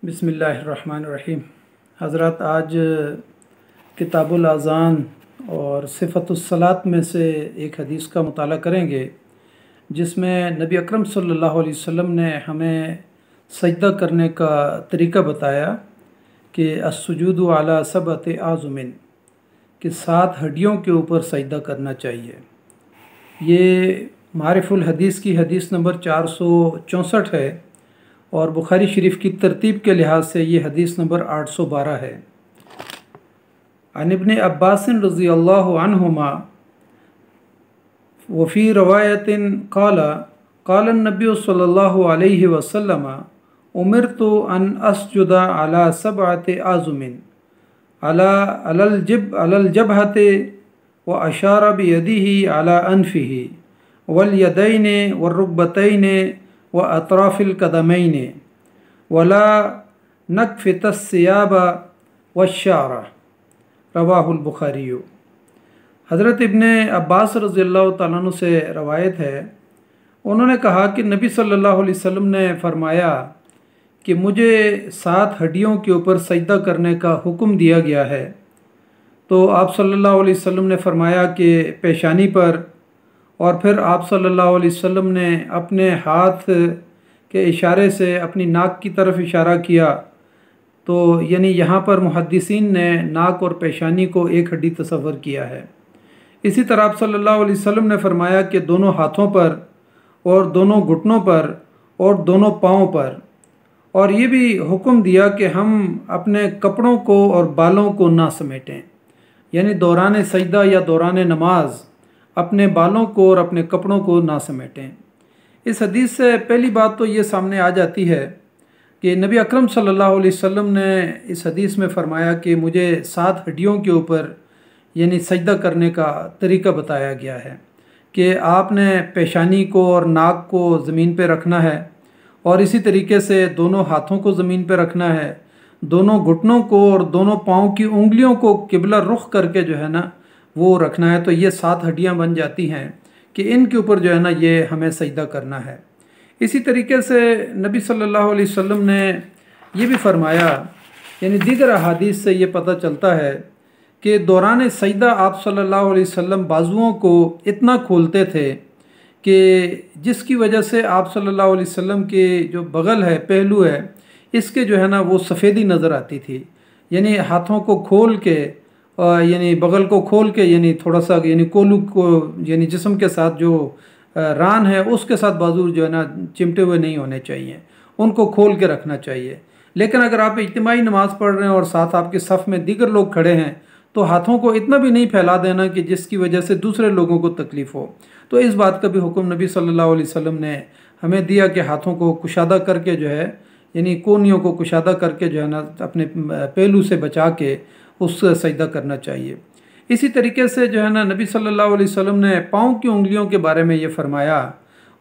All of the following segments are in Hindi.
बिस्मिल्लाहिर्रहमानिर्रहीम। हज़रत आज किताबुल अज़ान और सिफ़तुस्सलात में से एक हदीस का मुताला करेंगे जिसमें नबी अकरम सल्लल्लाहु अलैहि वसल्लम ने हमें सजदा करने का तरीक़ा बताया कि अस्सुजूदु अला सबअति आज़ुमिन, कि 7 हड्डियों के ऊपर सजदा करना चाहिए। ये मारिफुल हदीस की हदीस नंबर 464 है और बुखारी शरीफ की तरतीब के लिहाज से ये हदीस नंबर 812 है। अन इब्न अब्बास रज़ियल्लाहु अन्हुमा वफ़ी रवायतिन क़ाला क़ाला नबी सल्लल्लाहु अलैहि वसल्लम उमिरतु अन अस्जुदा अला सबअति आज़ुमिन अलल जबहति व अशारा बियदिही अला अनफिही वल यदैनि व रुकबतैनि व अतराफिल कदमैनि वला नकफ़ितस्सियाब वश्शारा, रवाहुल बुखारी। हज़रत इब्न अब्बास रज़ियल्लाहु तआला अन्हु से रवायत है, उन्होंने कहा कि नबी सल्लल्लाहु अलैहि वसल्लम ने फ़रमाया कि मुझे 7 हड्डियों के ऊपर सजदा करने का हुक्म दिया गया है। तो आप सल्लल्लाहु अलैहि वसल्लम ने फ़रमाया कि पेशानी पर, और फिर आप सल्लल्लाहु अलैहि वसल्लम ने अपने हाथ के इशारे से अपनी नाक की तरफ इशारा किया। तो यानी यहाँ पर मुहद्दिसीन ने नाक और पेशानी को एक हड्डी तस्वर किया है। इसी तरह आप सल्लल्लाहु अलैहि वसल्लम ने फ़रमाया कि दोनों हाथों पर और दोनों घुटनों पर और दोनों पाँव पर, और ये भी हुक्म दिया कि हम अपने कपड़ों को और बालों को ना समेटें, यानी दौरान सजदा या दौरान नमाज अपने बालों को और अपने कपड़ों को ना समेटें। इस हदीस से पहली बात तो ये सामने आ जाती है कि नबी अकरम सल्लल्लाहु अलैहि वसल्लम ने इस हदीस में फ़रमाया कि मुझे 7 हड्डियों के ऊपर यानी सजदा करने का तरीक़ा बताया गया है कि आपने पेशानी को और नाक को ज़मीन पे रखना है, और इसी तरीके से दोनों हाथों को ज़मीन पे रखना है, दोनों घुटनों को और दोनों पाँव की उंगलियों को किबला रुख करके जो है ना वो रखना है। तो ये 7 हड्डियाँ बन जाती हैं कि इनके ऊपर जो है ना ये हमें सजदा करना है। इसी तरीके से नबी सल्लल्लाहु अलैहि वसल्लम ने ये भी फ़रमाया, यानी दीगर अहादीस से ये पता चलता है कि दौरान सजदा आप सल्लल्लाहु अलैहि वसल्लम बाजुओं को इतना खोलते थे कि जिसकी वजह से आप सल्लल्लाहु अलैहि वसल्लम के जो बगल है, पहलू है, इसके जो है ना वो सफ़ेदी नज़र आती थी। यानी हाथों को खोल के यानी बगल को खोल के, यानी थोड़ा सा यानी कोलू को यानी जिस्म के साथ जो रान है उसके साथ बाजू जो है ना चिमटे हुए नहीं होने चाहिए, उनको खोल के रखना चाहिए। लेकिन अगर आप इज्तिमाई नमाज़ पढ़ रहे हैं और साथ आपके सफ़ में दीगर लोग खड़े हैं तो हाथों को इतना भी नहीं फैला देना कि जिसकी वजह से दूसरे लोगों को तकलीफ़ हो। तो इस बात का भी हुक्म नबी सल्लल्लाहु अलैहि वसल्लम ने हमें दिया कि हाथों को कुशादा करके जो है यानी कोनियों को कुशादा करके जो है ना अपने पहलू से बचा के उससे सजदा करना चाहिए। इसी तरीके से जो है ना नबी सल्लल्लाहु अलैहि वसल्लम ने पाँव की उंगलियों के बारे में ये फ़रमाया,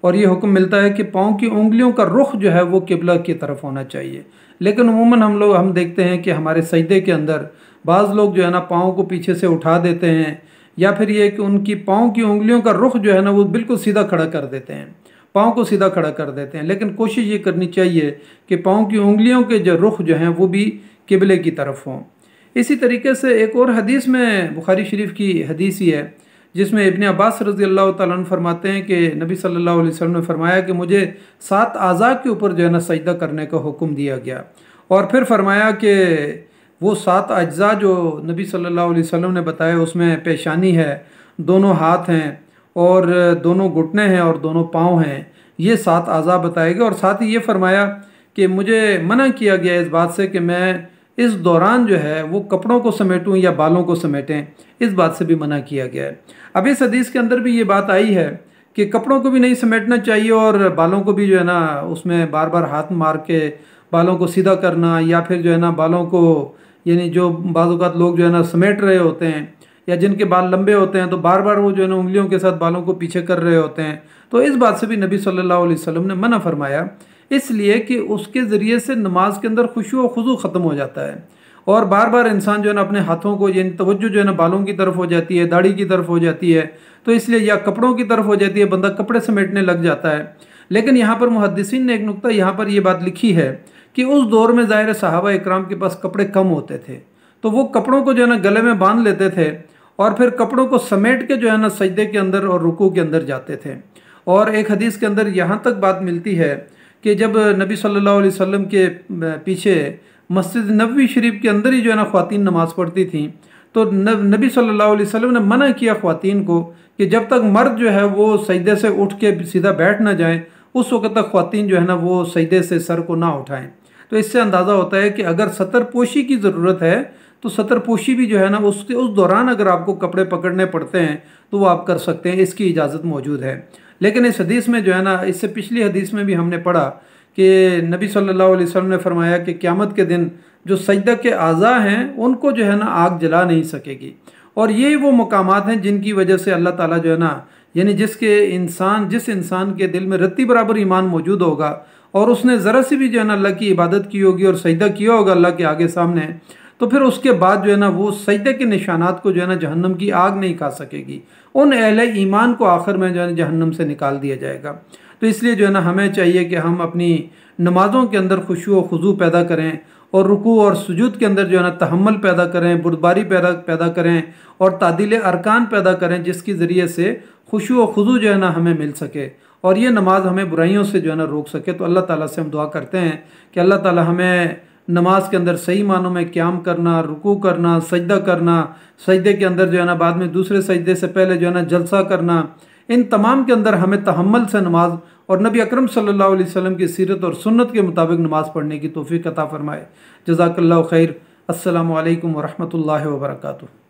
और ये हुक्म मिलता है कि पाँव की उंगलियों का रुख जो है वो किबला की तरफ होना चाहिए। लेकिन उमूमन हम देखते हैं कि हमारे सजदे के अंदर बाज़ लोग जो है ना पाँव को पीछे से उठा देते हैं, या फिर ये कि उनकी पाँव की उंगलियों का रुख जो है ना वो बिल्कुल सीधा खड़ा कर देते हैं, पाँव को सीधा खड़ा कर देते हैं। लेकिन कोशिश ये करनी चाहिए कि पाँव की उंगलियों के जो रुख जो हैं वो भी किबले की तरफ हों। इसी तरीके से एक और हदीस में, बुखारी शरीफ की हदीस ही है, जिसमें इब्न अब्बास रज़ियल्लाहु तआला अन्हु फरमाते हैं कि नबी सल्लल्लाहु अलैहि वसल्लम ने फरमाया कि मुझे 7 आज़ा के ऊपर जो है ना सजदा करने का हुक्म दिया गया, और फिर फरमाया कि वो 7 अज्जा जो नबी सल्लल्लाहु अलैहि वसल्लम ने बताया उसमें पेशानी है, दोनों हाथ हैं और दोनों घुटने हैं और दोनों पाँव हैं, ये 7 आज़ा बताए गए। और साथ ही ये फरमाया कि मुझे मना किया गया इस बात से कि मैं इस दौरान जो है वो कपड़ों को समेटूं या बालों को समेटें, इस बात से भी मना किया गया है। अब इस हदीस के अंदर भी ये बात आई है कि कपड़ों को भी नहीं समेटना चाहिए और बालों को भी जो है ना उसमें बार बार हाथ मार के बालों को सीधा करना, या फिर जो है ना बालों को यानी जो बाज़ लोग जो है ना समेट रहे होते हैं या जिनके बाल लंबे होते हैं तो बार बार वो जो है ना उंगलियों के साथ बालों को पीछे कर रहे होते हैं, तो इस बात से भी नबी सल्लल्लाहु अलैहि वसल्लम ने मना फरमाया, इसलिए कि उसके ज़रिए से नमाज के अंदर खुशू व खुजू ख़त्म हो जाता है, और बार बार इंसान जो है ना अपने हाथों को यानी तवज्जो जो है ना बालों की तरफ हो जाती है, दाढ़ी की तरफ हो जाती है, तो इसलिए या कपड़ों की तरफ हो जाती है, बंदा कपड़े समेटने लग जाता है। लेकिन यहाँ पर मुहद्दिसीन ने एक नुक्ता यहाँ पर ये बात लिखी है कि उस दौर में ज़ाहिर सहाबा इकराम के पास कपड़े कम होते थे, तो वो कपड़ों को जो है ना गले में बांध लेते थे और फिर कपड़ों को समेट के जो है ना सजदे के अंदर और रुकू के अंदर जाते थे। और एक हदीस के अंदर यहाँ तक बात मिलती है कि जब नबी सल्लल्लाहु अलैहि वसल्लम के पीछे मस्जिद नबवी शरीफ के अंदर ही जो है ना ख़वातीन नमाज़ पढ़ती थी, तो नबी सल्लल्लाहु अलैहि वसल्लम ने मना किया ख़वातीन को कि जब तक मर्द जो है वो सजदे से उठ के सीधा बैठ ना जाए, उस वक्त तक ख़वातीन जो है ना वो सजदे से सर को ना उठाएं। तो इससे अंदाज़ा होता है कि अगर सतर पोशी की ज़रूरत है तो सतर पोशी भी जो है ना उस दौरान अगर आपको कपड़े पकड़ने पड़ते हैं तो वो आप कर सकते हैं, इसकी इजाज़त मौजूद है। लेकिन इस हदीस में जो है ना, इससे पिछली हदीस में भी हमने पढ़ा कि नबी सल्लल्लाहु अलैहि वसल्लम ने फरमाया कि क़यामत के दिन जो सजदा के आज़ा हैं उनको जो है ना आग जला नहीं सकेगी। और यही वो मकामात हैं जिनकी वजह से अल्लाह ताला जो है ना, यानी जिस इंसान के दिल में रत्ती बराबर ईमान मौजूद होगा और उसने ज़रा सी भी जो है ना अल्लाह की इबादत की होगी और सजदा किया होगा अल्लाह के आगे सामने, तो फिर उसके बाद जो है ना वो सजदे के निशानात को जो है ना जहन्नम की आग नहीं खा सकेगी। उन अहले ईमान को आखिर में जो है ना जहन्नम से निकाल दिया जाएगा। तो इसलिए जो है ना हमें चाहिए कि हम अपनी नमाज़ों के अंदर खुशू व खुजू पैदा करें और रुकू और सुजूद के अंदर जो है ना तहम्मुल पैदा करें, बुर्दबारी पैदा करें और तादील अरकान पैदा करें, जिसके ज़रिए से खुशू व खुजू जो है ना हमें मिल सके और ये नमाज हमें बुराइयों से जो है ना रोक सके। तो अल्लाह ताला से हम दुआ करते हैं कि अल्लाह ताला हमें नमाज के अंदर सही मानों में क़याम करना, रुकू करना, सजदा करना, सजदे के अंदर जो है ना बाद में दूसरे सजदे से पहले जो है ना जलसा करना, इन तमाम के अंदर हमें तहम्मुल से नमाज और नबी अकरम सल्लल्लाहु अलैहि वसल्लम की सीरत और सुन्नत के मुताबिक नमाज़ पढ़ने की तौफीक अता फरमाए। जज़ाकल्लाहु खैर। अस्सलामु अलैकुम व रहमतुल्लाहि व बरकातुहू।